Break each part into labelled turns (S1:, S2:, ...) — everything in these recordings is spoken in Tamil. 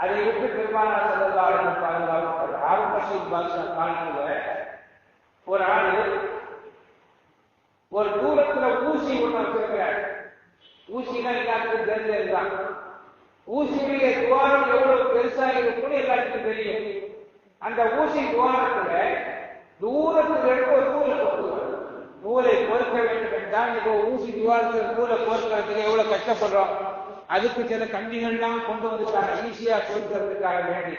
S1: அதை ஆரம்பத்தில் காலத்துல ஒரு ஆளு ஒரு தூரத்துல ஊசி ஒண்ணு வச்சிருக்கிறார். ஊசிதான் எல்லாத்துக்கும் தெரிஞ்சிருந்தான். ஊசியுடைய துவாரம் எவ்வளவு பெருசா இருக்குன்னு எல்லாத்துக்கும் தெரியும். அந்த ஊசி துவாரத்துல தூரத்துக்கு எடுத்து ஒரு நூலை கொடுத்துருவார். நூலை பொறுக்க வேண்டும் என்றால் இப்போ ஊசி துவாரத்தில் நூலை பொறுக்கிறதுக்கு எவ்வளவு கஷ்டப்படுறோம். அதுக்கு சில கம்பிகள்லாம் கொண்டு வந்துட்டாங்க ஈஸியா பொறுக்கிறதுக்காக வேண்டி.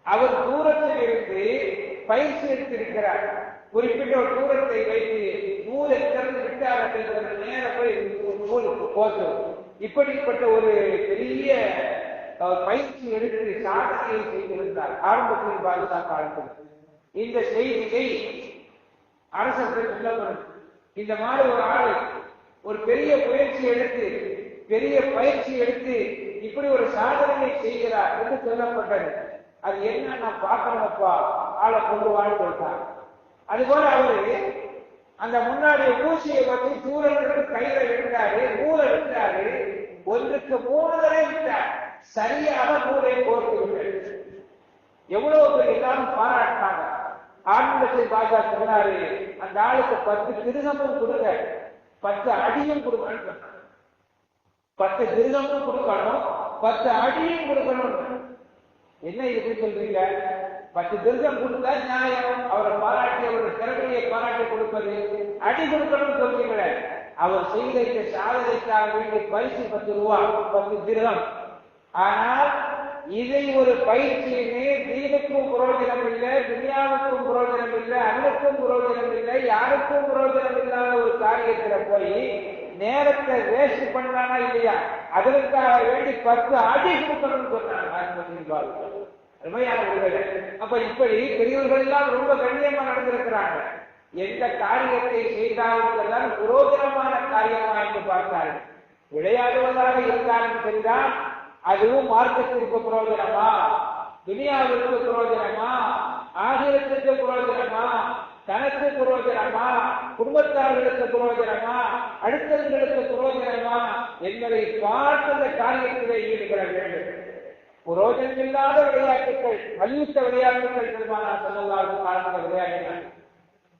S1: அவர் தூரத்தில் இருந்து பயிற்சி எடுத்திருக்கிறார். குறிப்பிட்ட ஒரு தூரத்தை வைத்து நூலை திறந்து விட்டார் அப்படிங்கிறது நேர போய் நூலுக்கு போற்றும். இப்படிப்பட்ட ஒரு பெரிய பயிற்சி எடுத்து சாதனையை செய்திருந்தார் ஆரம்பத்தில் பாதுகா காலத்தில். இந்த செய்தியை அரசர்கள் சொல்லப்படும். இந்த மாதிரி ஒரு ஆளு ஒரு பெரிய முயற்சி எடுத்து பெரிய பயிற்சி எடுத்து இப்படி ஒரு சாதனையை செய்கிறார் என்று சொல்லப்பட்டது. அது என்ன நான் பார்க்கணும்ப்பா ஆளை கொண்டு வாழ்ந்து கொடுத்தார். அதுபோல அவரு அந்த முன்னாடி ஊசியை பற்றி தூரத்திற்கு கையில விட்டாரு, நூலை விட்டாரு. ஒன்றுக்கு 3 தடவை விட்டார். சரியாக நூலை கோர்த்து விட்டார். எவ்வளவு பேர் எல்லாரும் பாராட்டினாங்க. ஆன்மீகத்தை பாஜக சொன்னாரு, அந்த ஆளுக்கு 10 திருகமும் கொடுங்க, 10 அடியும் கொடுக்கணும், 10 திருகமும் கொடுக்கணும், 10 அடியும் கொடுக்கணும். என்ன இது சொல்றீங்க? 10 திருகம் கொடுத்தா நியாயம். அவரை பாராட்டி அவருடைய திறமையை பாராட்டி கொடுப்பது. அடி கொடுக்கணும்னு சொல்றீங்களே, அவர் செய்த இந்த சாதனைக்காக வேண்டிய பரிசு 10 ரூபா, 10 திருகம். ஆனால் இதை ஒரு பயிற்சியுமே தீனுக்கும் புரோஜனம் இல்லை, துனியாவுக்கும் புரோஜனம் இல்லை, அன்னுக்கும் புரோஜனம் இல்லை, யாருக்கும் புரோஜனம் இல்லாத ஒரு காரியத்துல போய் நேரத்தை வேஸ்ட் பண்ணானா இல்லையா? அதற்காக வேண்டி 10 அடி கொடுக்கணும்னு சொன்னாங்க. அப்ப இப்படி பெரியவர்கள் எல்லாம் ரொம்ப கண்ணியமா நடந்திருக்கிறாங்க. எந்த காரியத்தை செய்தாலும் புரோஜனமான காரியமா என்று பார்த்தார்கள். விளையாடுவதாக இருந்தாலும் சரிதான், அதுவும் மார்க்கத்திற்கு புரோஜனமா, துனியாவிற்கு புரோஜனமா, ஆகிரத்திற்கு புரோஜனமா, தனக்கு புரோஜனமா, குடும்பத்தார்களுக்கு புரோஜனமா, அடுத்தவர்களுக்கு புரோஜனமா என்பதை பார்த்து அந்த காரியத்திலே ஈடுபட வேண்டும். புரோஜனம் இல்லாத விளையாட்டுகள், மல்யுத்த விளையாட்டுகள் பெருமானார் ஸல்லல்லாஹு அலைஹி வஸல்லம் விளையாடினார்கள்.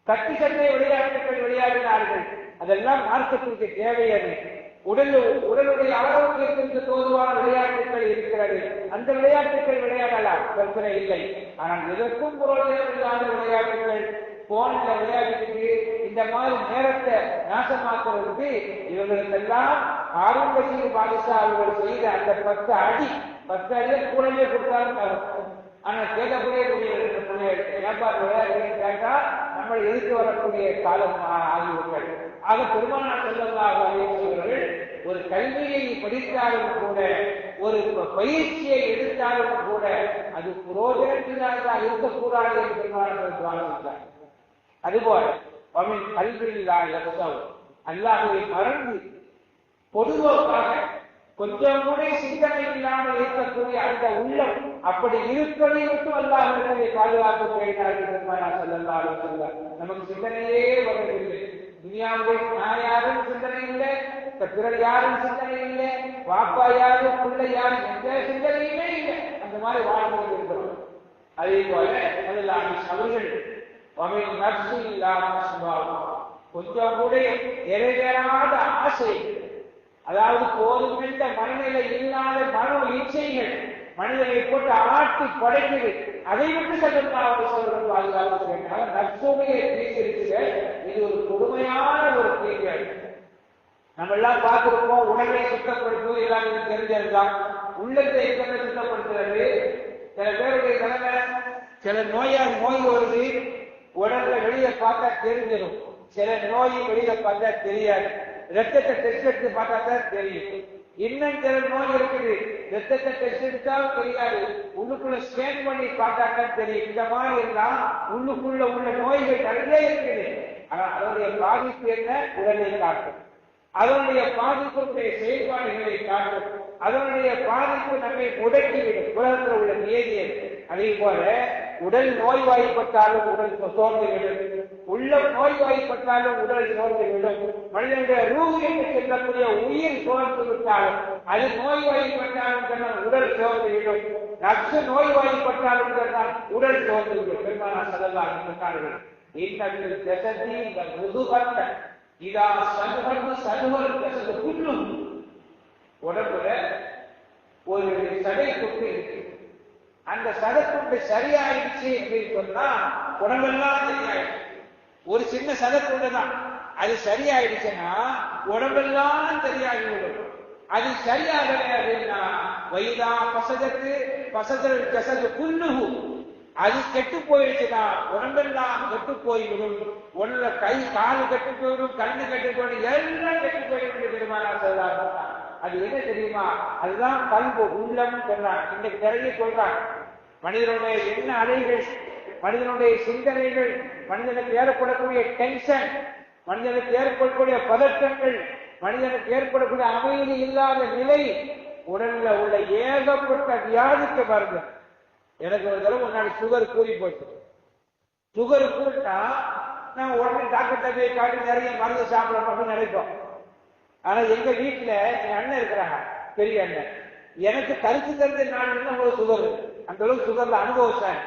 S1: கட்டி சட்டை விளையாட்டுகள் விளையாடினார்கள். அதெல்லாம் மார்க்கத்திற்கு தேவையது. உடலுடைய ஆரோக்கியத்திற்கு தோதுவான விளையாட்டுகள் இருக்கிறது. அந்த விளையாட்டுகள் விளையாடலாம், பிரச்சனை இல்லை. ஆனால் இதற்கும் புரோஜனம் இல்லாத விளையாட்டுகள், போன்ல விளையாட்டுக்கு இந்த மாதிரி நேரத்தை நாசமாக்குறதுக்கு இவர்களுக்கெல்லாம் ஹாரூன் ரஷீத் பாதுஷா அவர்கள் செய்த அந்த 10 அடி கூடவே கொடுத்தாலும். ஆனா கேட்கக்கூடிய கேட்டா நம்ம எதிர்த்து வரக்கூடிய காலம் ஆகிவிட்டது. ஆக பெருமானார் ஸல்லல்லாஹு அலைஹி வஸல்லம் ஒரு கல்வியை படித்தாலும் கூட, ஒரு பயிற்சியை எடுத்தாலும் கூட அது புரோஜனத்தினால்தான் இருக்கக்கூடாது என்று பெருமானார் சொல்கிறார். அதுபோல அல்லாஹ்வை மறந்து பொதுவாக கொஞ்சம் கூட சிந்தனை இல்லாமல் இருக்கக்கூடிய அந்த உள்ளம் அப்படி இருப்பதை விட்டு அல்லாஹ்வை பாதுகாப்பு செய்கிறார்கள். நமக்கு சிந்தனையே வரவில்லை. துனியாவுடைய நான் யாரும் சிந்தனை இல்லை, பிறர் யாரும் சிந்தனை இல்லை, வாப்பா யாரும் பிள்ளை யாரும் எந்த சிந்தனையுமே இல்லை. அந்த மாதிரி வாழ்ந்து இருக்கிறோம். அதே போல அவர்கள் கொஞ்சம் கூட நிறைவேறாத ஆசை, அதாவது போதுமென்ற மனநிலை இல்லாத மனோ இச்சைகள் மனிதனை போட்டு ஆட்டி படைக்குது. அதை விட்டு சட்டத்தாவர்கள் பாதுகாப்பு. நட்சுடைய தீங்கு இருக்குது. இது ஒரு கொடுமையான ஒரு தீங்கு. நம்ம எல்லாம் பார்த்திருக்கோம். உணவை சுத்தப்படுத்துவது எல்லாம் தெரிஞ்சிருந்தான். உள்ளத்தை சுத்தப்படுத்துறது. சில பேருடைய நிலைமை, சில நோய் வருது, உடல்ல வெளியே பார்த்தா தெரிஞ்சிடும். சில நோய் வெளியில பார்த்தா தெரியாது. ரத்தத்தை டெஸ்ட் எடுத்து பார்த்தா தான் தெரியும். இன்னும் சில நோய் இருக்குது, ரத்தத்தை டெஸ்ட் எடுத்தாலும் தெரியாது, உள்ளுக்குள்ள ஸ்கேன் பண்ணி பார்த்தா தான் தெரியும். இந்த மாதிரி எல்லாம் உள்ளுக்குள்ள உள்ள நோய்கள் நிறைய இருக்குது. ஆனா அதனுடைய பாதிப்பு என்ன? உடலை காட்டும். அதனுடைய பாதிப்புடைய செயல்பாடுகளை காட்டும். அதனுடைய பாதிப்பு நம்மை முடக்கிவிடும். உலகத்தில் உள்ள நியதியை. அதே போல உடல் நோய்வாய்ப்பட்டாலும் உடல் சோர்ந்துவிடும். உள்ளம் நோய்வாய்ப்பட்டாலும் உடல் சோர்ந்து விடும். மனிதனுடைய ரூஹ் என்று சொல்லக்கூடிய உயிர் சோர்ந்து விட்டாலும் அது நோய்வாய்ப்பட்டாலும் சொன்னால் உடல் சோர்ந்து விடும். நப்சு நோய்வாய்ப்பட்டாலும் சொன்னால் உடல் சோர்ந்து விடும். பெருமானார் ஸல்லல்லாஹு அலைஹி வஸல்லம் சொன்னார்கள், இன்னல் ஜஸதி வதுஹத்த இதா சதுஹ சதுஹல் ஜஸது குல்லு. உடம்புல ஒரு சடை துண்டு இருக்கு, அந்த சடை துண்டு சரியாயிடுச்சு அப்படின்னு சொன்னா உடம்பெல்லாம் சரியாயிடுச்சு. ஒரு சின்ன சடை துண்டு தான், அது சரியாயிடுச்சுன்னா உடம்பெல்லாம் சரியாகிவிடும். அது சரியாகலை அப்படின்னா வைதா பசதத்து பசதல் ஜஸது குல்லுஹு, அது கெட்டு போயிடுச்சுன்னா உடம்பெல்லாம் கெட்டு போய்விடும். உடல்ல கை காலு கெட்டு போயிடும், கண்ணு கெட்டு போயிடும், எல்லாம் கெட்டு போயிடும். பெருமானார் சொல்றாங்க. அது என்ன தெரியுமா? அதுதான் கல்பு, உள்ளம் சொல்றாங்க. இன்னைக்கு நிறைய சொல்றாங்க. மனிதனுடைய என்ன அலைகள், மனிதனுடைய சிந்தனைகள், மனிதனுக்கு ஏற்படக்கூடிய டென்ஷன், மனிதனுக்கு ஏற்படக்கூடிய பதற்றங்கள், மனிதனுக்கு ஏற்படக்கூடிய அமைதி இல்லாத நிலை, உடல்ல உள்ள ஏகப்பட்ட வியாதிக்கு மருந்து. எனக்கு ஒரு தடவை முன்னாடி சுகர் கூறி போச்சு. சுகர் கூட்டா நான் உடனே டாக்டர்கிட்ட போய் காட்டி நிறைய மருந்து சாப்பிடணும் அப்படின்னு நினைப்போம். ஆனா எங்க வீட்டுல என் அண்ணன் இருக்கிறாங்க, பெரிய அண்ணன். எனக்கு கருத்து தெரிஞ்ச நாள் ஒரு சுகர், அந்த அளவுக்கு சுகர்ல அனுபவிச்சாங்க.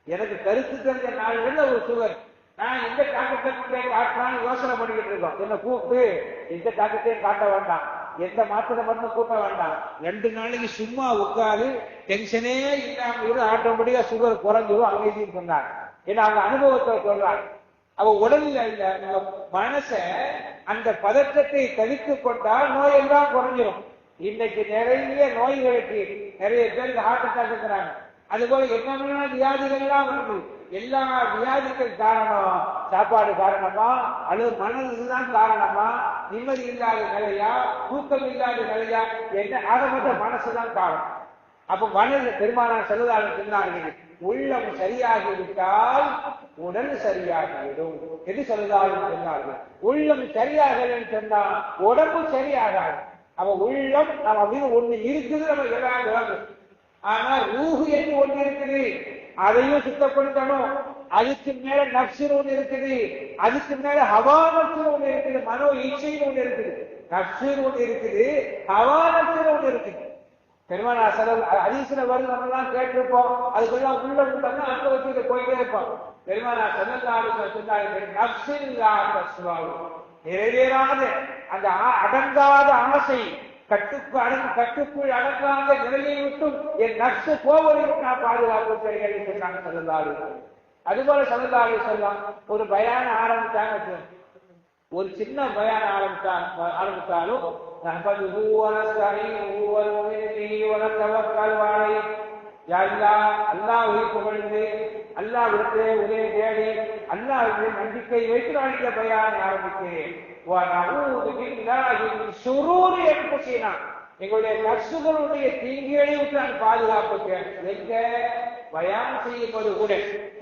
S1: எனக்கு கருத்து தெரிஞ்ச நாள் ஒரு சுகர். நான் எந்த டாக்டர்கிட்ட காட்டலாம்னு யோசனை பண்ணிக்கிட்டு இருக்கோம். என்ன கூப்பிட்டு எந்த டாக்டர்டையும் காட்ட வேண்டாம், எந்த மாத்திரை மட்டும் கூட்ட வேண்டாம், 2 நாளைக்கு சும்மா உட்காரு, டென்ஷனே இல்லாம ஆட்டோமேட்டிக்கா சுகர் குறைஞ்சிடும் அமைதின்னு சொன்னாங்க. ஏன்னா அவங்க அனுபவத்தை சொல்றாங்க. அவ உடல்ல இல்ல மனச அந்த பதற்றத்தை தவித்துக் கொண்டால் நோய் எல்லாம் குறைஞ்சிடும். இன்னைக்கு நிறைய நோய்களுக்கு நிறைய பேருக்கு ஹார்ட் அட்டாக் இருக்கிறாங்க. அதுபோல என்னென்ன வியாதிகள் எல்லாம் வருது. எல்லா வியாதிகள் காரணம் சாப்பாடு காரணமா அல்லது மனதுதான் காரணமா, நிம்மதி இல்லாத நிலையா, தூக்கம் இல்லாத நிலையா, என்ன ஆரம்பத்த மனசுதான் காரணம். அப்ப மனது பெருமானார் ஸல்லல்லாஹு அலைஹி சொன்னார்கள், உள்ளம் சரியாகிவிட்டால் உடல் சரியாகிவிடும். எது ஸல்லல்லாஹு அலைஹி சொன்னார்கள்? உள்ளம் சரியாகலன்னு சொன்னா உடம்பு சரியாகாது. அவ உள்ளம் நம்ம அப்படின்னு ஒண்ணு இருக்குது, நம்ம எல்லாம். ஆனா ரூஹ் என்று ஒண்ணு இருக்குது, அதையும் சுத்தப்படுத்தணும். அதுக்கு மேல நப்சுன்னு ஒண்ணு இருக்குது, அதுக்கு மேல ஹவா நப்சுன்னு ஒண்ணு இருக்குது, மனோ இச்சைன்னு ஒண்ணு இருக்குது. நப்சுன்னு ஒண்ணு இருக்குது, ஹவா நப்சுன்னு ஒண்ணு இருக்குது. பெருமானார் ஸல்லல்லாஹு ஹதீஸ்ல வருது, நம்ம எல்லாம் கேட்டிருப்போம். அதுக்கெல்லாம் உள்ள உண்டா அனுபவத்துக்கு போயிட்டே இருப்போம். பெருமானார் ஸல்லல்லாஹு அலைஹி வஸல்லம் சொன்னார்கள், நப்ஸில்லா தஸ்வாவு, நிறைவேறாத அந்த அடங்காத ஆசை, கட்டுக்குள் அடங்காத நிலையை விட்டும் என் நப்சு போவதையும் நான் பாதுகாப்பு பெறுகிறேன் சொன்னாங்க ஸல்லல்லாஹு அலைஹி வஸல்லம். அதுபோல ஸல்லல்லாஹு அலைஹி வஸல்லம் ஒரு பயான ஆரம்பிச்சாங்க. ஒரு சின்ன பயான ஆரம்பித்தாலும் அல்லாஹ்வை புகழ்ந்து, அல்லாஹ்விடத்திலே உதவி தேடி, அல்லாஹ்விடத்திலே நம்பிக்கை வைத்து நான் இந்த பயானை ஆரம்பிக்கிறேன். எங்களுடைய நப்சுகளுடைய தீங்குகளை விட்டு நான் பாதுகாப்பு எங்க பயான் செய்யும் போது கூட,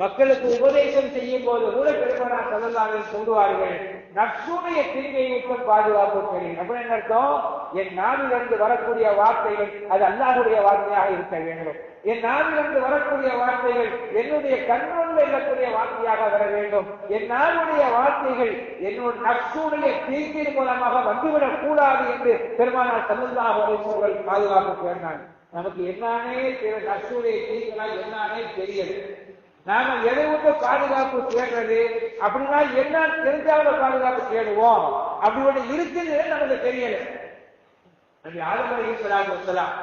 S1: மக்களுக்கு உபதேசம் செய்யும் போது கூட பெருமானார் ஸல்லல்லாஹு அலைஹி வஸல்லம் சொல்லுவார்கள், நப்சுடைய தீங்கை விட்டு பாதுகாப்பு பெறுகிறேன். அப்படின்னு அர்த்தம், என் நாவிலிருந்து வரக்கூடிய வார்த்தைகள் அது அல்லாஹ்வுடைய வார்த்தையாக இருக்க வேண்டும். என் நாவிலிருந்து வரக்கூடிய வார்த்தைகள் என்னுடைய கண்ணுள்ள இருக்கக்கூடிய வார்த்தையாக வர வேண்டும். என் நாவுடைய வார்த்தைகள் என்னுடைய நப்சுடைய தீங்கின் மூலமாக வந்துவிடக் கூடாது என்று பெருமானார் ஸல்லல்லாஹு அலைஹி வஸல்லம் பாதுகாப்பு பெறுகிறார்கள். நமக்கு என்னானே நப்சுடைய தீங்குனால் என்னானே தெரியாது. நாம எதை விட்டு பாதுகாப்பு தேடுறது அப்படின்னா என்ன தெரிஞ்சாலும் பாதுகாப்பு தேடுவோம். அப்படி ஒன்று இருக்குது நமக்கு தெரியல. நபி ஆதம் அலைஹிஸ்ஸலாத்து வஸ்ஸலாம்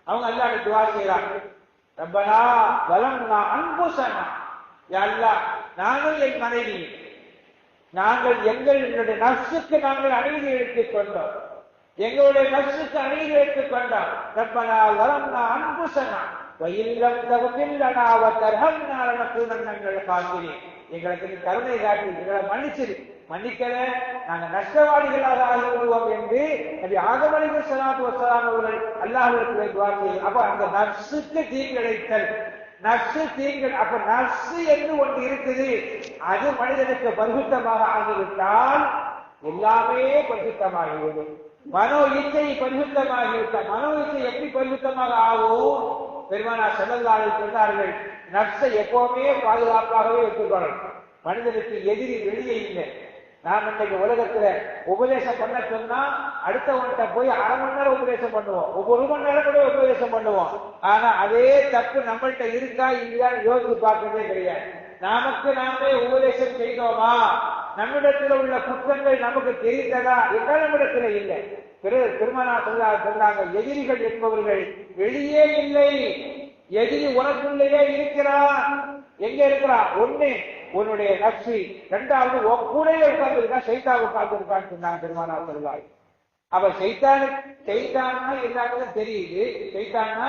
S1: அவங்க அல்லாஹ்வை துஆ செய்றாங்க, ரப்பனா வலம்னா அன்புஸனா, யா அல்லாஹ் நாங்கள் என் மனைவி நாங்கள் எங்களுடைய நஃப்ஸுக்கு நாங்கள் அநீதி இழைத்துக் கொண்டோம், எங்களுடைய நஃப்ஸுக்கு அநீதி இழைத்துக் கொண்டோம். ரப்பனா வலம்னா அன்புஸனா வஇல்லம் தக்ஃபிர் லனா வ தர்ஹம்னா லனகூனன்ன மினல் காசிரீன். எங்களுக்கு நீ கருணை காட்டி எங்களை மன்னிச்சிரு, மன்னிக்கல நாங்கள் நஷ்டவாதிகளாக ஆகிவிடுவோம் என்று நபி ஆதம் அலைஹிஸ்ஸலாத்து வஸ்ஸலாம் அவர்கள் அல்லாஹ்விடத்திலே துஆ செய்தார்கள். அப்ப அந்த நஃப்ஸுக்கு தீங்கிழைத்தல், நஃப்ஸு தீங்கள், அப்ப நஃப்ஸு என்று ஒன்று இருக்குது, அது மனிதனுக்கு பரிசுத்தமாக ஆகிவிட்டால் எல்லாமே பரிசுத்தமாகிவிடும். மனோ இச்சை பரிசுத்தமாகிவிட்டால், மனோ இச்சை எப்படி பரிசுத்தமாக ஆகும்? பெருமானார் ஸல்லல்லாஹு அலைஹி வஸல்லம் சொன்னார்கள், நஃப்ஸை எப்பவுமே பாதுகாப்பாகவே வைத்துக் கொள்ளணும். மனிதனுக்கு எதிரி வெளியே இல்லை. நாம் இன்னைக்கு உலகத்துல உபதேசம் பண்ண சொன்னா அடுத்தவன்கிட்ட போய் அரை மணி நேரம் உபதேசம் பண்ணுவோம், ஒரு மணி நேரம் கூட உபதேசம் பண்ணுவோம். ஆனா அதே தப்பு நம்மள்கிட்ட இருக்கா இல்லையான்னு யோசிச்சு பார்க்கறதே கிடையாது. நமக்கு நாமே உபதேசம் செய்தோமா, நம்மிடத்தில் உள்ள குற்றங்கள் நமக்கு தெரிந்ததா என்றால் நம்மிடத்துல இல்லை. திருமணா சொன்னாங்க, எதிரிகள் என்பவர்கள் வெளியே இல்லை, எதிரி உனக்குள்ளேயே இருக்கிறான். எங்க இருக்கிறான்? ஒண்ணு உன்னுடைய நப்சு, இரண்டாவது கூடையே உட்கார்ந்து இருக்கா, சைத்தா உட்கார்ந்து இருக்கான்னு சொன்னாங்க பெருமானா சொல்லுவாங்க. அவ சைத்தானா எல்லாருக்கும் தெரியுது, சைத்தானா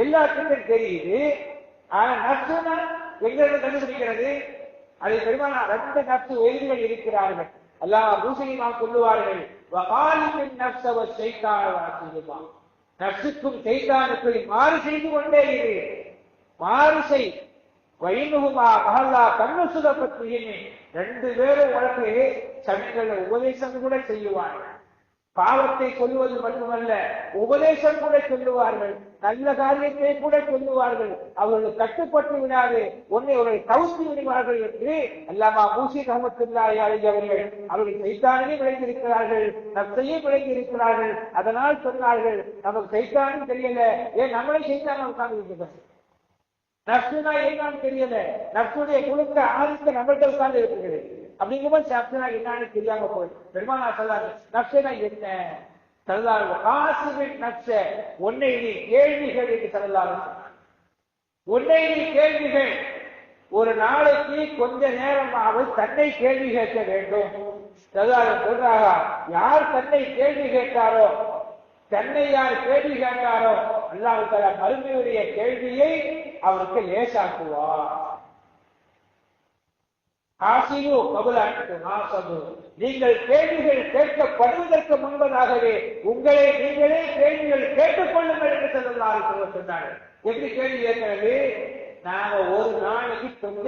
S1: எல்லாத்துக்கும் தெரியுது. ஆனா நப்சுனா எங்க இருந்து கண்டுபிடிக்கிறது? அதை பெருமானா ரெண்டு நப்சு எதிரிகள் இருக்கிறார்கள். அல்லாஹ் பூசணிமா சொல்லுவார்கள், நப்சுக்கும் சைத்தானுக்கும் மாறு செய்து கொண்டே இரு, மாறு செய். வைனுகுமா மகல்லா கண்ணு சுதப்பத்தியுமே, ரெண்டு பேரும் உனக்கு சமயங்கள உபதேசம் கூட செய்வார்கள். பாவத்தை சொல்லுவது மட்டுமல்ல, உபதேசம் கூட சொல்லுவார்கள், நல்ல காரியத்தை கூட சொல்லுவார்கள். அவர்கள் கட்டுப்பட்டு விடாது ஒன்னை அவர்கள் கவுசி விடுவார்கள் என்று அல்லாமா மூசி ரஹ்மத்துல்லாஹி அலைஹி அவர்கள் சைத்தானையும் விளைந்திருக்கிறார்கள், நப்சையும் விளைந்திருக்கிறார்கள். அதனால் சொன்னார்கள், நமக்கு சைத்தானும் தெரியல, ஏன் நம்மளே சைத்தான உட்கார்ந்து இருக்கிறோம். நப்சுனா என்னன்னு தெரியல, நப்சுடைய குழுக்க ஆதிக்க நம்மள்கிட்ட உட்கார்ந்து இருக்கிறது. அப்படிங்கும்போது நப்சுனா என்னன்னு தெரியாம போய் பெருமானா சொல்லாங்க, நப்சுனா என்ன சொல்லலாங்க, காசுவின் நப்ச உன்னை நீ கேள்விகள் என்று சொல்லலாங்க. உன்னை நீ கேள்விகள், ஒரு நாளைக்கு கொஞ்ச நேரமாவது தன்னை கேள்வி கேட்க வேண்டும். சொல்றாங்க, யார் தன்னை கேள்வி கேட்டாரோ, தன்னை யார் கேள்வி கேட்டாரோ அல்லாஹ் தஆலா மறுமையுடைய கேள்வியை அவருக்கு லேசாக்குவார். ஆசியோ கபுலாட்டு நாசது, நீங்கள் கேள்விகள் கேட்கப்படுவதற்கு முன்பதாகவே உங்களை நீங்களே கேள்விகள் கேட்டுக் கொள்ளுங்கள் என்று ஸல்லல்லாஹு சொன்னார்கள். எப்படி கேள்வி கேட்கிறது? நாம ஒரு நாளைக்கு கொஞ்ச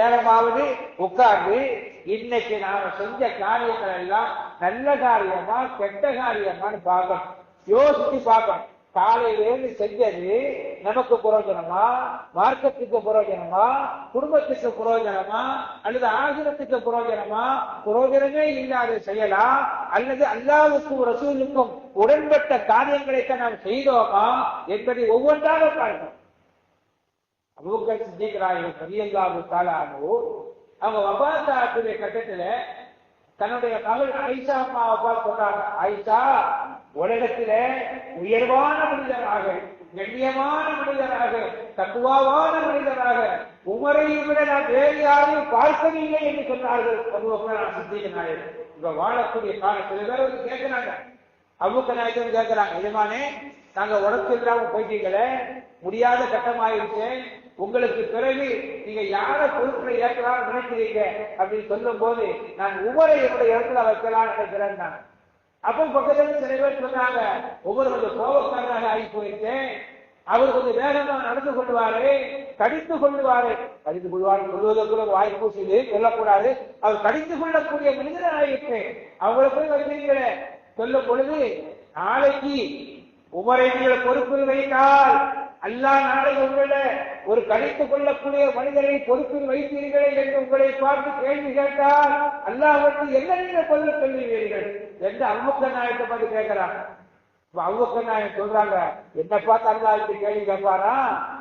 S1: நேரமாவது உட்கார்ந்து இன்னைக்கு நாம செஞ்ச காரியங்கள் எல்லாம் நல்ல காரியமா கெட்ட காரியமான்னு பார்க்கணும், யோசிச்சு பார்க்கணும். காலையிலேருந்து செஞ்சது நமக்கு பிரயோஜனமா, மார்க்கத்துக்கு பிரயோஜனமா, குடும்பத்துக்கு பிரயோஜனமா, அல்லது ஆகிரத்துக்கு பிரயோஜனமா? பிரயோஜனமே இல்லாத செய்யலா, அல்லது அல்லாஹ்வுக்கும் ரசூலுக்கும் உடன்பட்ட காரியங்களைத்தான் நாம் செய்தோமா என்பதை ஒவ்வொன்றாக பார்க்கணும். அபூபக்கர் சித்திக் ரலியல்லாஹு தஆலா அன்ஹு அவங்க வஃபாத்தாக்குடைய கட்டத்துல தன்னுடைய மகள் ஆயிஷா அம்மாவை பார்த்து சொன்னாங்க, ஆயிஷா, உலகத்தில உயர்வான மனிதராக, கண்ணியமான மனிதராக, தக்குவாவான மனிதராக உமரை விட நான் வேறு யாரையும் பார்க்கவில்லை என்று சொன்னார்கள். அபூபக்கர் சித்திக் நாயகம் இப்ப வாழக்கூடிய காலத்தில் வேற கேட்கிறாங்க, அபூபக்கர் நாயகம் கேட்கிறாங்க, எஜமானே, நாங்க உடம்பு இல்லாம போயிட்டீங்களே, முடியாத கட்டமாயிருச்சு, உங்களுக்கு பிறகு நீங்க யார பொருட்களை ஏற்கலாம் நினைக்கிறீங்க அப்படின்னு சொல்லும் போது நான் உமரை என்னுடைய இடத்துல வைக்கலாம் நினைக்கிறேன். அப்போ பக்கத்துல சில பேர் சொன்னாங்க, ஒவ்வொரு கொஞ்சம் கோபக்காரராக ஆகி போயிருக்கேன், அவர் கொஞ்சம் வேகமா நடந்து கொள்வாரு, கடித்து கொள்வாரு. கடித்து கொள்வாரு சொல்வதற்கு வாய்ப்பு செய்து சொல்லக்கூடாது, அவர் கடித்து கொள்ளக்கூடிய மனிதர் ஆகியிருக்கேன், அவங்களை போய் வருவீங்களே சொல்லும் பொழுது, நாளைக்கு உமரை நீங்கள் பொறுப்பில் வைத்தால் அல்லாஹ் நாளை உங்களை ஒரு கடித்துக் கொள்ளக்கூடிய மனிதரை பொறுப்பில் வைத்தீர்களே என்று உங்களை பார்த்து கேள்வி கேட்டால் அல்லாஹ் வந்து என்ன நீங்கள் கொள்ள சொல்லுவீர்கள் என்று அபூபக்கர் நாயகத்தை பார்த்து கேட்கிறாங்க. அபூபக்கர் நாயகம் சொல்றாங்க, என்ன பார்த்து அல்லாஹ் இப்படி கேள்வி கேட்பாரா?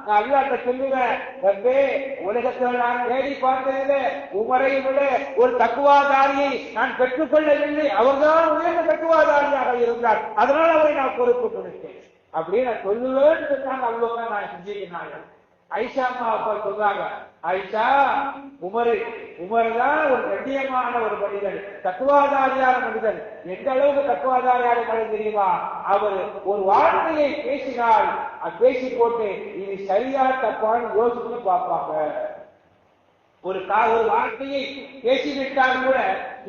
S1: நான் அல்லாஹ்ட்ட சொல்லுவேன், ரப்பே, உலகத்தில் நான் தேடி பார்த்ததில்லை உமரை விட ஒரு தக்குவாதாரியை நான் பெற்றுக்கொள்ளவில்லை, அவர்தான் உயர்ந்த தக்குவாதாரியாக இருந்தார், அதனால் அவரை நான் பொறுப்பு கொடுத்தேன் அப்படின்னு நான் சொல்லுவேன்னு சொன்னாங்க. அபூபக்கர் நாயகம் செஞ்சிருந்தாங்க. ஆயிஷா அம்மா அப்பா சொல்றாங்க, ஆயிஷா, உமர் தான் ஒரு கண்ணியமான ஒரு மனிதன், தக்குவாதாரியான மனிதன். எந்த அளவுக்கு தக்குவாதாரியான மனிதன் தெரியுமா? அவர் ஒரு வார்த்தையை பேசினால் பேசி போட்டு இது சரியா தப்பான்னு யோசிச்சு பார்ப்பாங்க. ஒரு வார்த்தையை பேசிவிட்டால் கூட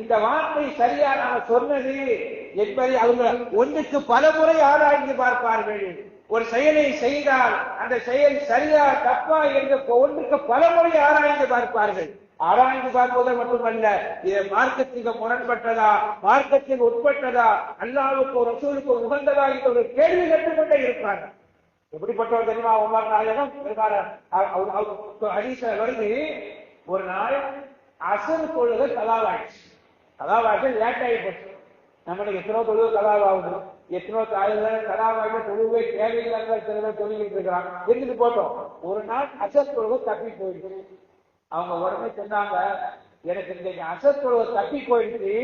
S1: இந்த வார்த்தை சரியா நாம சொன்னது என்பதை அவங்க ஒன்றுக்கு பல முறை ஆராய்ந்து பார்ப்பார்கள். ஒரு செயலை செய்தால் அந்த செயல் சரியா தப்பா என்று ஒன்றுக்கு பல முறை ஆராய்ந்து பார்ப்பார்கள். ஆராய்ந்து பார்ப்பது மட்டுமல்ல, இது மார்க்கத்துக்கு முரண்பட்டதா, மார்க்கத்துக்கு உட்பட்டதா, அல்லாஹ்வுக்கு ரசூலுக்கு உகந்ததா என்ற ஒரு கேள்வி கேட்டுக்கொண்டே இருப்பார்கள். எப்படிப்பட்டவர் தெரியுமா உமர் நாயகம்? ஹதீஸ்ல வருது, ஒரு நாள் அசர் தொழுகை கலாவாயிடுச்சு. கலாவாயிட்டு லேட் ஆகி போச்சு. நம்மளுக்கு எத்தனோ தொழுகை கலாவாகுது, எத்தனோ கலாவாயிட்டு தொழுகை தேவையில்லாத சில தொழுகிட்டு இருக்கிறாங்க. இருந்துட்டு போட்டோம். ஒரு நாள் அசர் தொழுகை தப்பி போயிடுச்சு. அவங்க உடனே சொன்னாங்க, எனக்கு இன்றைக்கு அசர் தொழுகை தப்பி போயிடுச்சு,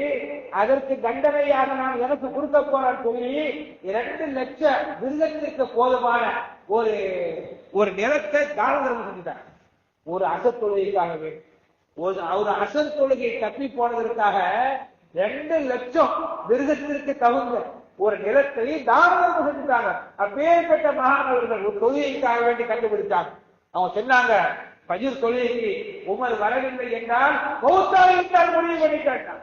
S1: அதற்கு தண்டனையாக நான் எனக்கு கொடுக்க போறேன்னு சொல்லி 2 லட்சம் விருதத்திற்கு போதுமான ஒரு நிலத்தை தான தர்மம் செஞ்சுட்டாங்க. ஒரு அசர் தொழுகைக்காகவே, ஒரு அசர் தொழுகை தப்பி போனதற்காக 2 லட்சம் விருதத்திற்கு தகுந்த ஒரு நிலத்தை தான தர்மம் செஞ்சுட்டாங்க. அப்பேற்பட்ட மகானவர்கள் ஒரு தொழுகைக்காக வேண்டி கண்டுபிடிச்சாங்க. அவங்க சொன்னாங்க, பஜ்ர் தொழுகைக்கு உமர் வரவில்லை என்றால் மௌத்தாகிவிட்டால் முடிவு பண்ணி கேட்டான்.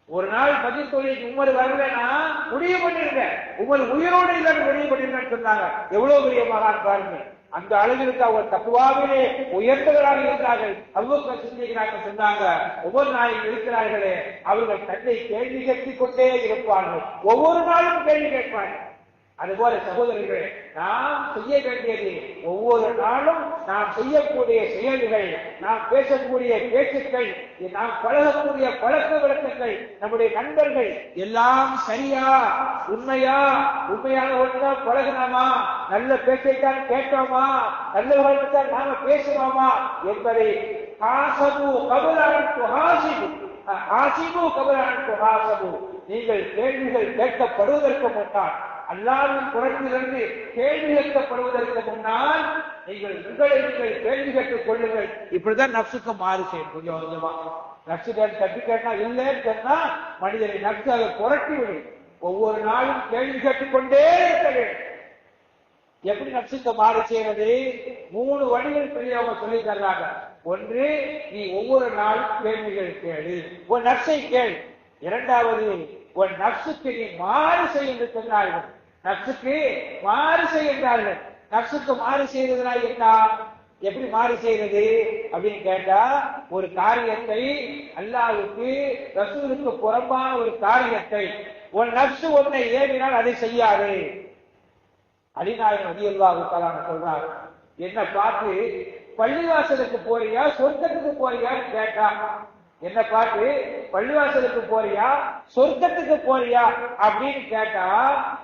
S1: ஒரு நாள் பஜ்ர் தொழுகைக்கு உமர் வரலன்னா முடிவு பண்ணிருங்க, உமர் உயிரோடு இல்லைன்னு முடிவு பண்ணிருங்கன்னு சொன்னாங்க. எவ்வளவு பெரிய மகான் பாருங்க. அந்த அளவிற்கு அவர் தக்குவாவிலே உயர்ந்தவராக இருந்தார்கள். அபூபக்கர் சித்திக் சொன்னாங்க, ஒவ்வொரு நாளும் இருக்கிறார்களே அவர்கள் தன்னை கேள்வி கேட்டுக் கொண்டே இருப்பார்கள், ஒவ்வொரு நாளும் கேள்வி கேட்பார்கள். அதுபோல சகோதரர்களே, நாம் செய்ய வேண்டியது ஒவ்வொரு நாளும் நாம் செய்யக்கூடிய செயல்கள், நாம் பேசக்கூடிய பேச்சுக்கள், நாம் பழகக்கூடிய பழக்க வழக்கங்கள், நம்முடைய நண்பர்கள் எல்லாம் சரியா, உண்மையான ஒன்றுதான் பழகினோமா, நல்ல பேச்சைத்தான் கேட்டோமா, நல்லவர்கள் நாம பேசுவோமா என்பதை நீங்கள் கேள்விகள் கேட்கப்படுவதற்கு முன்னால், அல்லாஹ்வின் புறத்திலிருந்து கேள்வி கேட்கப்படுவதற்கு முன்னால் நீங்கள் உங்களை கேள்வி கேட்டுக் கொள்ளுங்கள். இப்படிதான் நப்சுக்கு மாறு செய்யும். கொஞ்சம் கொஞ்சமா நப்சு தப்பி கேட்டா இல்லைன்னு சொன்னா மனிதனை நப்சு அதை புரட்டி விடும். ஒவ்வொரு நாளும் கேள்வி கேட்டுக்கொண்டே இருக்க வேண்டும். எப்படி நப்சுக்கு மாறு செய்வது? 3 வழிகள் பெரியவங்க சொல்லி தர்றாங்க. ஒன்று, நீ ஒவ்வொரு நாளும் கேள்விகள் கேளு, உன் நப்சை கேள். இரண்டாவது, உன் நப்சுக்கு நீ மாறு செய் என்று சொன்னார்கள். நப்சுக்கு மாறு செய்கின்றார்கள். நப்சுக்கு மாறு செய்யறதுனா என்ன? எப்படி மாறு செய்யறது அப்படின்னு கேட்டா, ஒரு காரியத்தை அல்லாஹ்வுக்கு ரசூலுக்கு புறம்பான ஒரு காரியத்தை உன் நப்சு உன்னை ஏவினால் அதை செய்யாது. அலிநாயகம் ரலியல்லாஹு தஆலா சொல்றாங்க, என்ன பார்த்து பள்ளிவாசலுக்கு போறியா சொர்க்கத்துக்கு போறியான்னு கேட்டா, என்ன பார்த்து பள்ளிவாசலுக்கு போறியா சொர்க்கத்துக்கு போறியா அப்படின்னு கேட்டா,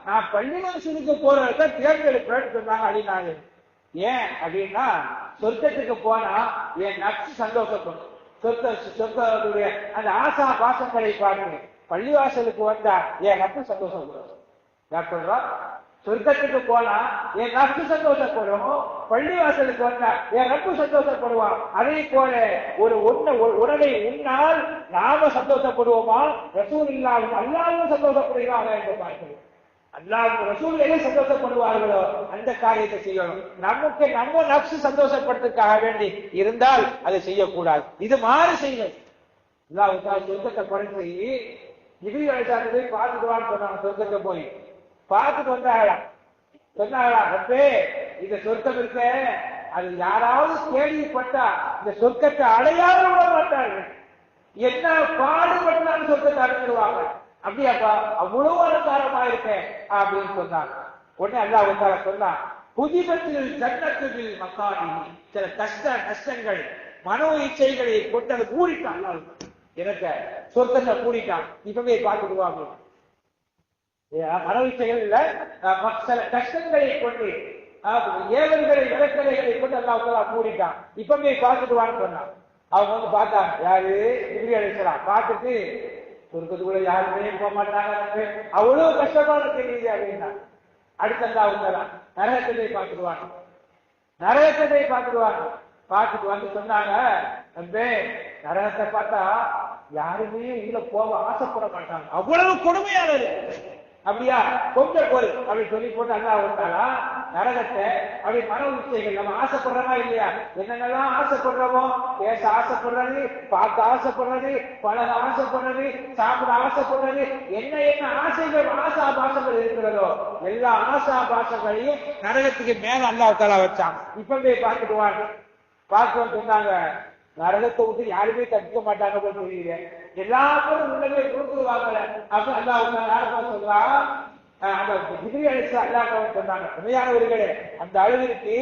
S1: நான் பள்ளிவாசலுக்கு போறதுதான் தேர்ந்தெடுப்பேன்னு சொன்னாங்க அலிநாயகம். ஏன் அப்படின்னா, சொர்க்கத்துக்கு போனா என் நப்சு சந்தோஷப்படும். சொர்க்கத்துடைய அந்த ஆசா பாசங்களை பாருங்க. பள்ளிவாசலுக்கு வந்தா என் நப்சு சந்தோஷப்படும். யார் சொல்றா? சொர்க்கத்துக்கு போனா என் நப்சு சந்தோஷப்படும், பள்ளிவாசலுக்கு வந்தா என் நப்சு சந்தோஷப்படுவான். அதே போல ஒரு உணவை உண்ணால் நாம சந்தோஷப்படுவோமா, ரசூலுல்லாஹ் அல்லாஹ்வும் சந்தோஷப்படுகிறார்கள் என்று பார்க்கிறோம். அல்லாஹ் ரசூல் எதை சந்தோஷப்படுவார்களோ அந்த காரியத்தை செய்யணும். நமக்கு நம்ம நப்சு சந்தோஷப்படுறதுக்காக வேண்டி இருந்தால் அதை செய்யக்கூடாது. இது மாறு செய்வது. அல்லாஹ் சொர்க்கத்தை குறைஞ்சி ஜிப்ரீல் அலைஹிஸ்ஸலாம் போய் பார்த்துட்டு சொன்னாங்க. சொர்க்கத்தை போய் பார்த்துட்டு சொன்னாங்களா, ரப்பே இந்த சொர்க்கம் இருக்க, அது யாராவது கேள்விப்பட்டா இந்த சொர்க்கத்தை அடையாத விட மாட்டார்கள். என்ன பாடுபட்டாலும் சொர்க்கத்தை அடைஞ்சிருவாங்க. அப்படியாப்பா, அவ்வளவு அலங்காரமா இருக்கேன் அப்படின்னு சொன்னாங்க. உடனே அல்லாஹ் சொன்னா, புதிபத்தில் ஜன்னத்தில் மக்கானி, சில கஷ்டங்கள் மனோ இச்சைகளை கொண்டு அதை கூடிட்டான். எனக்கு சொர்க்கத்தை கூடிட்டான், இப்பவே பார்த்துடுவாங்க. மனோ இச்சைகள் இல்ல, சில கஷ்டங்களை கொண்டு ஏவல்களை விளக்கலைகளை கொண்டு அல்லாஹ் கூடிட்டான், இப்பவே பார்த்துடுவான்னு சொன்னான். அவங்க வந்து பார்த்தாங்க. யாரு? ஜிப்ரீல் அலைஹிஸ்ஸலாம். பார்த்துட்டு, சொர்க்கத்துக்குள்ள யாருமே போக மாட்டாங்க, அவ்வளவு கஷ்டமான தெரியுது அப்படின்னா. அடுத்த நரகத்தை பார்த்துடுவாங்க. பார்த்துட்டு வந்து சொன்னாங்க, நரகத்தை பார்த்தா யாருமே உள்ள போக ஆசைப்பட மாட்டாங்க, அவ்வளவு கொடுமையானது. அப்படியா, கொஞ்சம் போரு அப்படின்னு சொல்லி போட்டு அல்லாஹ் வந்தாலா நரகத்தை அப்படி மன உச்சைகள் நம்ம ஆசைப்படுறோமா இல்லையா? என்னென்னலாம் ஆசைப்படுறோமோ, பேச ஆசைப்படுறது, பார்க்க ஆசைப்படுறது, பழக ஆசைப்படுறது, சாப்பிட ஆசைப்படுறது, என்ன ஆசைகள் ஆசாபாசங்கள் இருக்கிறதோ எல்லா ஆசாபாசங்களையும் நரகத்துக்கு மேல அல்லாஹ் தஆலா வச்சான். இப்பவே பார்த்துட்டு சொன்னாங்க, நரகத்தை விட்டு யாருமே தப்பிக்க மாட்டாங்க போல, எல்லாரும் உள்ளவே கொடுத்துருவாங்க. அப்ப அல்லாஹ் சொல்றா, அந்த ஜிப்ரீல் அலைஹிஸ்ஸலாம் அல்லாஹ் சொன்னாங்க, உண்மையானவர்களே அந்த அளவிற்கு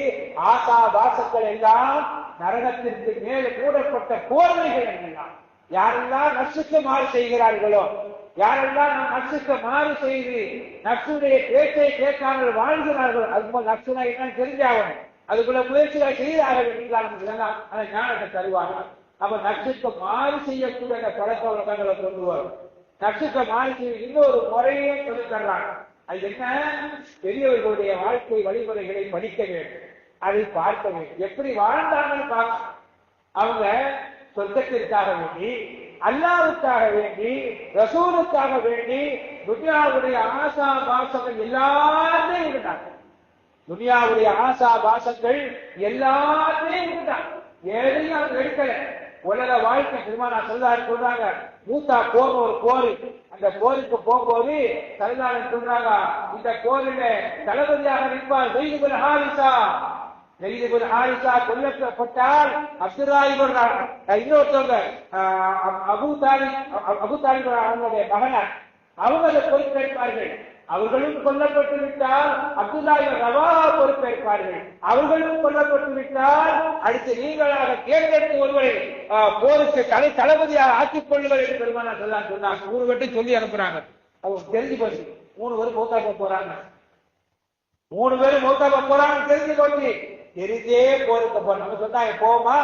S1: ஆசா வாசங்கள் எல்லாம் நரகத்திற்கு மேல் கூடப்பட்ட போர்வைகள் எல்லாம் யாரெல்லாம் நப்சுக்கு மாறு செய்கிறார்களோ, யாரெல்லாம் நப்சுக்கு மாறு செய்து நப்சுடைய பேச்சை கேட்காமல் வாழ்கிறார்களோ, அதுக்கு நப்சுனா என்னன்னு தெரிஞ்சாகணும், அதுக்குள்ள முயற்சிகளை செய்தாக வேண்டியதான் அந்த ஞானத்தை தருவாங்க. அப்ப நப்சுக்கு மாறு செய்யக்கூடிய அந்த பழக்க வழக்கங்களை கொண்டு வரும். நப்சுக்கு மாறு செய்ய இன்னொரு முறையே சொல்லி தர்றாங்க. அது என்ன? பெரியவர்களுடைய வாழ்க்கை வழிமுறைகளை படிக்க வேண்டும், அதை பார்க்க வேண்டும், எப்படி வாழ்ந்தாங்கன்னு பார்க்க. அவங்க சொர்க்கத்திற்காக வேண்டி, அல்லாஹ்வுக்காக வேண்டி, ரசூலுக்காக வேண்டி துன்யாவுடைய ஆசா பாசங்கள் எல்லாமே இருந்தாங்க. துன்யாவுடைய ஆசா பாசங்கள் எல்லாமே இருந்தாங்க, எதையும் அவங்க எடுக்கல. உலக வாழ்க்கை பெருமானா ஸல்லல்லாஹு சொல்றாங்க, மூத்தா போர் ஒரு போர், அந்த போருக்கு போகும்போது ஸல்லல்லாஹு சொல்றாங்க, இந்த போரில தளபதியாக நிற்பார் ஸைத் இப்னு ஹாரிஸா. ஸைத் இப்னு ஹாரிஸா கொல்லப்பட்டால் இன்னொருத்தவங்க அபூ தாலிப் அவங்களுடைய மகனார், அவங்க அதை பொறுப்பேற்பார்கள். அவர்களும் கொல்லப்பட்டு விட்டால் அப்துல்லா இப்னு ரவாஹா பொறுப்பேற்பார்கள். அவர்களும் கொல்லப்பட்டு விட்டால் அடுத்து நீங்களாக தேர்ந்தெடுத்து ஒருவரை போருக்கு தளபதியாக ஆக்கிக் கொள்ளுங்கள் என்று பெருமானா ஸல்லல்லாஹு சொன்னாங்க. 3 வட்டம் சொல்லி அனுப்புறாங்க. அவங்க தெரிஞ்சு போச்சு 3 பேரும் மௌத்தா போறாங்க, 3 பேரும் மௌத்தா போறாங்க தெரிஞ்சு போச்சு. தெரிஞ்சே போருக்கு போறோம். நம்ம சொன்னாங்க போவோமா,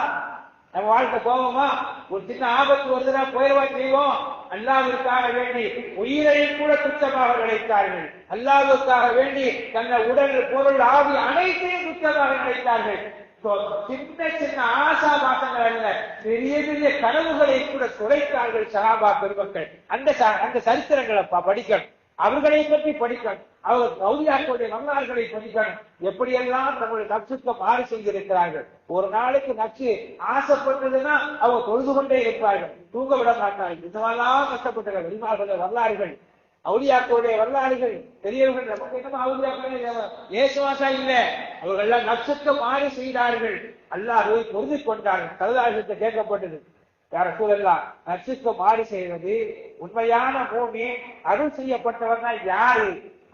S1: நம்ம வாழ்க்கை போவோமா? ஒரு சின்ன ஆபத்து வருதுன்னா போயிடுவா செய்வோம். அல்லாஹ்வுக்காக வேண்டி உயிரையும் கூட துச்சமாக நினைத்தார்கள். அல்லாஹ்வுக்காக வேண்டி தன்னை உடல் பொருள் ஆவி அனைத்தையும் துச்சமாக நினைத்தார்கள். சின்ன சின்ன ஆசா பாசங்கள் அல்ல, பெரிய பெரிய கனவுகளை கூட துடைத்தார்கள் சஹாபா பெருமக்கள். அந்த சரித்திரங்களை படிக்கணும், அவர்களை பற்றி படிக்கணும், அவர் அவுலியாக்களுடைய வரலாறுகளை படிக்கணும். எப்படியெல்லாம் தங்களுடைய நப்சுக்கு மாறு செய்திருக்கிறார்கள். ஒரு நாளைக்கு நப்சு ஆசைப்பட்டதுன்னா அவங்க தொழுது கொண்டே இருப்பார்கள், தூங்க விட மாட்டார்கள். இதெல்லாம் கஷ்டப்பட்ட வெளிமார்களுடைய வரலாறுகள், அவுலியாக்களுடைய வரலாறுகள், பெரியவர்கள். நமக்கு என்னமோ அவுலியாக்கள் ஏசுவாசா இல்லை, அவர்கள் எல்லாம் நப்சுக்கு மாறு செய்தார்கள், அல்லாஹ்வை பொருந்தி கொண்டார்கள். ஸல்லல்லாஹு கேட்கப்பட்டது, யார் ரசூலல்லாஹ் நப்சுக்கு மாறு செய்வது உண்மையான மூமின் அருள் செய்யப்பட்டவர்னா யாரு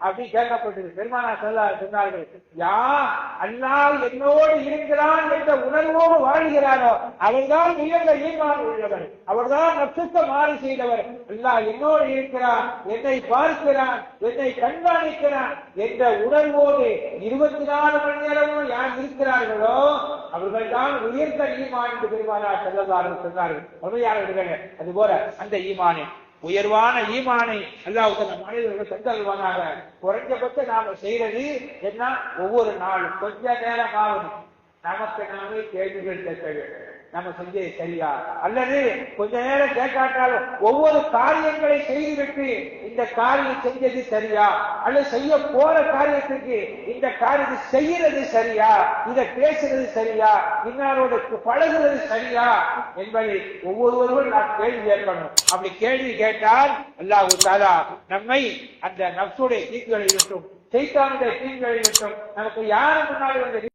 S1: அப்படி கேட்கப்பட்டது. பெருமானா ஸல்லல்லாஹு சொன்னார்கள், யார் அல்லாஹ் என்னோடு இருக்கிறான் என்ற உணர்வோடு வாழ்கிறாரோ அவர்தான் உயர்ந்த ஈமான் உள்ளவர், அவர்தான் நப்சுக்கு மாறு செய்தவர். அல்லாஹ் என்னோடு இருக்கிறான், என்னை பார்க்கிறான், என்னை கண்காணிக்கிறான் என்ற உணர்வோடு 24 மணி நேரமும் யார் இருக்கிறார்களோ அவர்கள் தான் உயர்ந்த ஈமான் என்று பெருமானா ஸல்லல்லாஹு சொன்னார்கள். உண்மையானவர்களே, அது போல அந்த ஈமானை, உயர்வான ஈமானை அல்லாஹ் நம் மனிதர்கள் தந்தல்வானாக. குறைஞ்சபட்சம் நாம செய்யறது என்ன? ஒவ்வொரு நாளும் கொஞ்ச நேரமாவது நமக்கு நாமே கேள்விகள் கேட்க வேண்டும், நம்ம செஞ்சது சரியா, அல்லது கொஞ்ச நேரம் கேட்காட்டாலும் ஒவ்வொரு காரியங்களை செய்துவிட்டு இந்த காரியம் செஞ்சது சரியா, அல்லது செய்ய போற காரியத்துக்கு இந்த காரியத்தை செய்யறது சரியா, இதை பேசுறது சரியா, இன்னாரோட பழகுறது சரியா என்பதை ஒவ்வொருவரும் நாம் கேள்வி கேட்கணும். அப்படி கேள்வி கேட்டால் அல்லாஹ் தஆலா நம்மை அந்த நப்சுடைய தீங்குகளை விட்டும், ஷைத்தானுடைய தீங்குகளை விட்டும் நமக்கு யாரு முன்னாடி வந்து